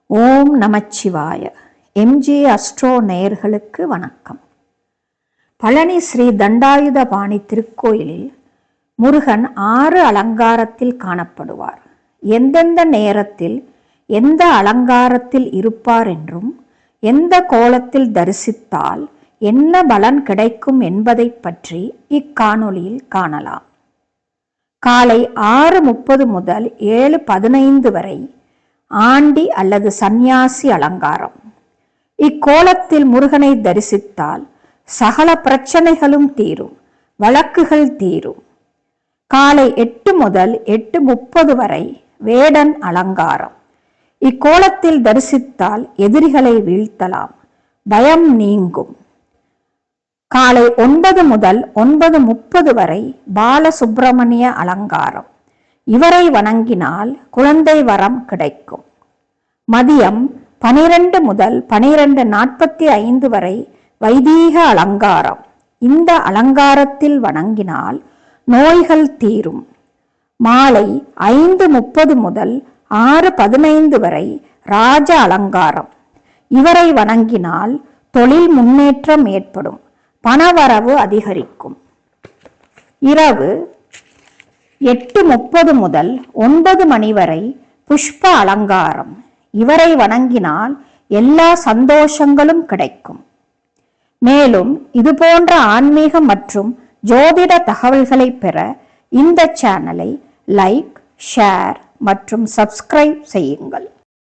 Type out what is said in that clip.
ஓம் நமச்சிவாய. MG astro நேயர்களுக்கு வணக்கம். பழனி ஸ்ரீ தண்டாயுதபாணி திருக்கோயிலில் முருகன் 6 அலங்காரத்தில் காணப்படுவார். எந்தெந்த நேரத்தில் எந்த அலங்காரத்தில் இருப்பார் என்றும் எந்த கோலத்தில் தரிசித்தால் என்ன பலன் கிடைக்கும் என்பதை பற்றி இக்காணொளியில் காணலாம். காலை 6:30 முதல் 7:15 வரை ஆண்டி அல்லது சந்நியாசி அலங்காரம். இக்கோலத்தில் முருகனை தரிசித்தால் சகல பிரச்சனைகளும் தீரும், வழக்குகள் தீரும். காலை 8 முதல் 8:30 வரை வேடன் அலங்காரம். இக்கோலத்தில் தரிசித்தால் எதிரிகளை வீழ்த்தலாம், பயம் நீங்கும். காலை 9 முதல் 9:30 வரை பாலசுப்பிரமணிய அலங்காரம். இவரை வணங்கினால் குழந்தை வரம் கிடைக்கும். மதியம் 12 முதல் 12:45 வரை வைதீக அலங்காரம். இந்த அலங்காரத்தில் வணங்கினால் நோய்கள் தீரும். மாலை 5:30 முதல் 6:15 வரை ராஜ அலங்காரம். இவரை வணங்கினால் தொழில் முன்னேற்றம் ஏற்படும், பணவரவு அதிகரிக்கும். இரவு 8:30 முதல் 9 மணி வரை புஷ்ப அலங்காரம். இவரை வணங்கினால் எல்லா சந்தோஷங்களும் கிடைக்கும். மேலும் இது போன்ற ஆன்மீக மற்றும் ஜோதிட தகவல்களை பெற இந்த சேனலை லைக், ஷேர் மற்றும் சப்ஸ்கிரைப் செய்யுங்கள்.